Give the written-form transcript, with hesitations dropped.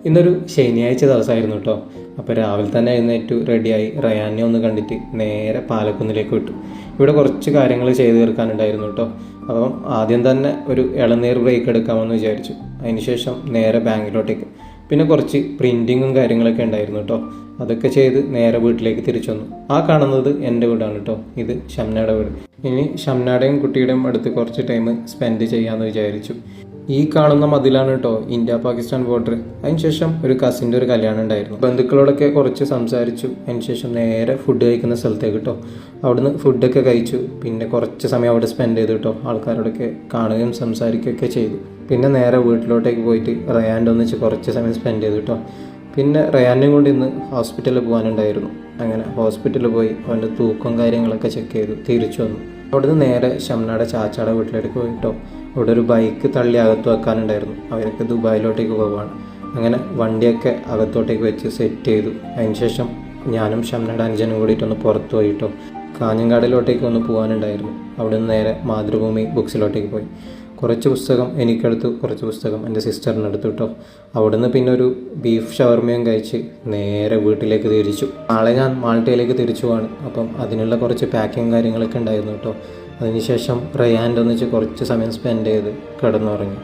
ഇന്നൊരു ശനിയാഴ്ച ദിവസമായിരുന്നു കേട്ടോ. അപ്പോൾ രാവിലെ തന്നെ എഴുന്നേറ്റു റെഡിയായി റയാനെ ഒന്ന് കണ്ടിട്ട് നേരെ പാലക്കുന്നിലേക്ക് വിട്ടു. ഇവിടെ കുറച്ച് കാര്യങ്ങൾ ചെയ്തു തീർക്കാനുണ്ടായിരുന്നു കേട്ടോ. അപ്പം ആദ്യം തന്നെ ഒരു ഇളനീർ ബ്രേക്ക് എടുക്കാമെന്ന് വിചാരിച്ചു. അതിനുശേഷം നേരെ ബാങ്കിലോട്ടേക്ക്. പിന്നെ കുറച്ച് പ്രിൻറ്റിങ്ങും കാര്യങ്ങളൊക്കെ ഉണ്ടായിരുന്നു കേട്ടോ. അതൊക്കെ ചെയ്ത് നേരെ വീട്ടിലേക്ക് തിരിച്ചു വന്നു. ആ കാണുന്നത് എൻ്റെ വീടാണ് കേട്ടോ. ഇത് ഷംനയുടെ വീട്. ഇനി ഷംനയുടെയും കുട്ടിയുടെയും അടുത്ത് കുറച്ച് ടൈം സ്പെൻഡ് ചെയ്യാമെന്ന് വിചാരിച്ചു. ഈ കാണുന്ന മതിലാണ് കേട്ടോ ഇന്ത്യ പാകിസ്ഥാൻ ബോർഡർ. അതിനുശേഷം ഒരു കസിൻ്റെ ഒരു കല്യാണം ഉണ്ടായിരുന്നു. ബന്ധുക്കളോടൊക്കെ കുറച്ച് സംസാരിച്ചു. അതിനുശേഷം നേരെ ഫുഡ് കഴിക്കുന്ന സ്ഥലത്തേക്ക് കേട്ടോ. അവിടുന്ന് ഫുഡൊക്കെ കഴിച്ചു. പിന്നെ കുറച്ച് സമയം അവിടെ സ്പെൻഡ് ചെയ്തു കേട്ടോ. ആൾക്കാരോടൊക്കെ കാണുകയും സംസാരിക്കുകയൊക്കെ ചെയ്തു. പിന്നെ നേരെ വീട്ടിലോട്ടേക്ക് പോയിട്ട് റയാൻ്റെ ഒന്നിച്ച് കുറച്ച് സമയം സ്പെൻഡ് ചെയ്തു കേട്ടോ. പിന്നെ റയാനെയും കൊണ്ട് ഇന്ന് ഹോസ്പിറ്റലിൽ പോകാനുണ്ടായിരുന്നു. അങ്ങനെ ഹോസ്പിറ്റലിൽ പോയി അവൻ്റെ തൂക്കം കാര്യങ്ങളൊക്കെ ചെക്ക് ചെയ്തു തിരിച്ചു വന്നു. അവിടുന്ന് നേരെ ഷംനയുടെ ചാച്ചയുടെ വീട്ടിലേക്ക് പോയിട്ടോ. അവിടെ ഒരു ബൈക്ക് തള്ളി അകത്ത് വെക്കാനുണ്ടായിരുന്നു. അവരൊക്കെ ദുബായിലോട്ടേക്ക് പോവാണ്. അങ്ങനെ വണ്ടിയൊക്കെ അകത്തോട്ടേക്ക് വെച്ച് സെറ്റ് ചെയ്തു. അതിനുശേഷം ഞാനും ഷംനയുടെ അനുജനും കൂടിയിട്ടൊന്ന് പുറത്ത് പോയിട്ടോ. കാഞ്ഞങ്ങാടിലോട്ടേക്ക് ഒന്ന് പോകാനുണ്ടായിരുന്നു. അവിടെ നിന്ന് നേരെ മാതൃഭൂമി ബുക്സിലോട്ടേക്ക് പോയി. കുറച്ച് പുസ്തകം എനിക്കെടുത്തു, കുറച്ച് പുസ്തകം എൻ്റെ സിസ്റ്ററിനെടുത്തു കേട്ടോ. അവിടുന്ന് പിന്നെ ഒരു ബീഫ് ഷവർമയും കഴിച്ച് നേരെ വീട്ടിലേക്ക് തിരിച്ചു. നാളെ ഞാൻ മാൾട്ടയിലേക്ക് തിരിച്ചു പോവാണ്. അപ്പം അതിനുള്ള കുറച്ച് പാക്കിങ് കാര്യങ്ങളൊക്കെ ഉണ്ടായിരുന്നു കേട്ടോ. അതിനുശേഷം റയാൻ്റെ ഒന്നിച്ച് കുറച്ച് സമയം സ്പെൻഡ് ചെയ്ത് കിടന്നുറങ്ങി.